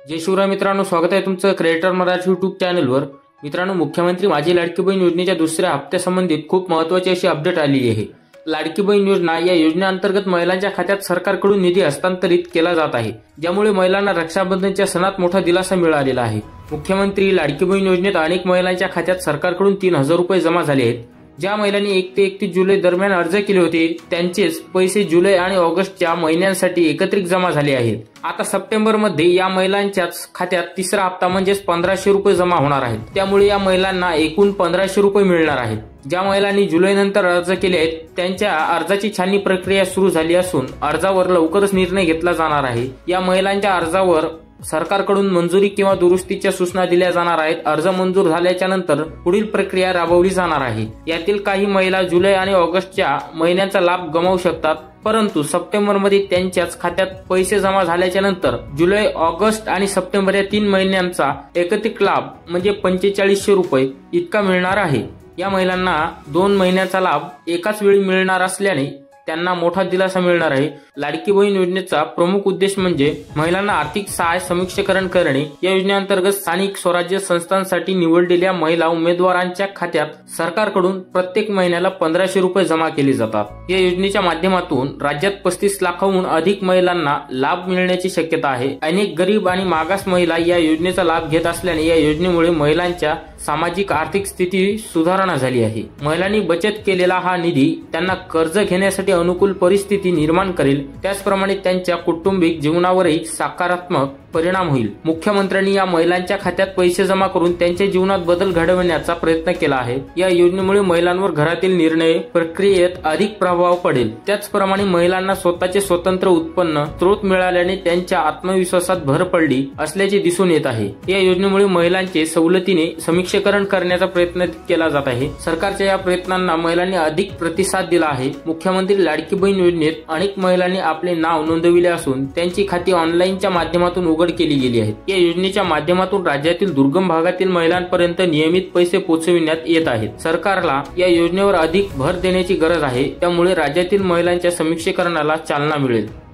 जय शिवराय मित्रांनो, स्वागत आहे तुमचं क्रिएटर मराठी यूट्यूब चॅनलवर। मित्रांनो, मुख्यमंत्री माझी लाडकी बहीण योजनेच्या दुसऱ्या हप्त्यासंबंधित खूप महत्त्वाची अशी अपडेट आली आहे। लाडकी बहीण योजना या योजनेअंतर्गत महिलांच्या खात्यात सरकारकडून निधी हस्तांतरित केला जात आहे, ज्यामुळे महिलांना रक्षाबंधनच्या सणात मोठा दिलासा मिळालेला आहे। मुख्यमंत्री लाडकी बहीण योजनेत अनेक महिलांच्या खात्यात सरकारकडून 3000 रुपये जमा झाले आहेत। ज्या महिलांनी 1 ते 31 जुलै दरम्यान अर्ज केले होते त्यांचेच पैसे जुलै आणि ऑगस्टच्या महिन्यांसाठी एकत्रित जमा झाले आहेत। आता सप्टेंबरमध्ये या महिलांच्या खात्यात तिसरा हप्ता म्हणजे 1500 रुपये जमा होणार आहेत। त्यामुळे या महिलांना एकूण 1500 रुपये मिळणार आहेत। ज्या महिलांनी जुलैनंतर अर्ज केले आहेत त्यांच्या अर्जाची छाननी प्रक्रिया सुरू झाली असून अर्जावर लवकरच निर्णय घेतला जाणार आहे। या महिलांच्या अर्जावर सरकारकडून मंजुरी किंवा दुरुस्तीच्या सूचना दिल्या जाणार आहेत। अर्ज मंजूर झाल्याच्या नंतर पुढील प्रक्रिया राबवली जाणार आहे। यातील काही महिला जुलै आणि ऑगस्टच्या महिन्यांचा लाभ गमावू शकतात, परंतु सप्टेंबरमध्ये त्यांच्याच खात्यात पैसे जमा झाल्याच्या नंतर जुलै, ऑगस्ट आणि सप्टेंबर या 3 महिन्यांचा एकत्रित लाभ म्हणजे 4500 रुपये इतका मिळणार आहे। या महिलांना 2 महिन्याचा लाभ एकाच वेळी मिळणार असल्याने त्यांना मोठा दिलासा मिळणार आहे। लाडकी बहीण योजनेचा प्रमुख उद्देश म्हणजे महिलांना आर्थिक सहाय्य सक्षमीकरण करणे। या योजनेअंतर्गत स्थानिक स्वराज्य संस्थांसाठी निवडलेल्या महिला उमेदवारांच्या खात्यात सरकारकडून प्रत्येक महिन्याला 1500 रुपये जमा केले जातात। या योजनेच्या माध्यमातून राज्यात 35 लाखाहून अधिक महिलांना लाभ मिळण्याची शक्यता आहे। अनेक गरीब आणि मागास महिला या योजनेचा लाभ घेत असल्याने या योजनेमुळे महिलांच्या सामाजिक आर्थिक स्थिती सुधारणा झाली आहे। महिलांनी बचत केलेला हा निधी त्यांना कर्ज घेण्यासाठी अनुकूल परिस्थिती निर्माण करेल, त्याचप्रमाणे त्यांच्या कौटुंबिक जीवनावरही सकारात्मक परिणाम होईल। मुख्यमंत्र्यांनी या महिलांच्या खात्यात पैसे जमा करून त्यांच्या जीवनात बदल घडवण्याचा प्रयत्न केला आहे। या योजनेमुळे महिलांवर घरातील निर्णय प्रक्रियेत अधिक प्रभाव पडेल। त्याचप्रमाणे महिलांना स्वतःचे स्वतंत्र उत्पन्न स्रोत मिळाल्याने त्यांच्या आत्मविश्वासात भर पडली असल्याचे दिसून येत आहे। या योजनेमुळे महिलांचे सवलतीने सक्षमीकरण करण्याचा प्रयत्न केला जात आहे। सरकारच्या या प्रयत्नांना महिलांनी अधिक प्रतिसाद दिला आहे। मुख्यमंत्री लाडकी बहीण योजनेत अनेक महिलांनी आपले नाव नोंदविले असून त्यांची खाती ऑनलाईनच्या माध्यमातून उघड केली गेली आहेत। या योजनेच्या माध्यमातून राज्यातील दुर्गम भागातील महिलांपर्यंत नियमित पैसे पोहोचविण्यात येत आहेत। सरकारला या योजनेवर अधिक भर देण्याची गरज आहे, त्यामुळे राज्यातील महिलांच्या सक्षमीकरणाला चालना मिळेल।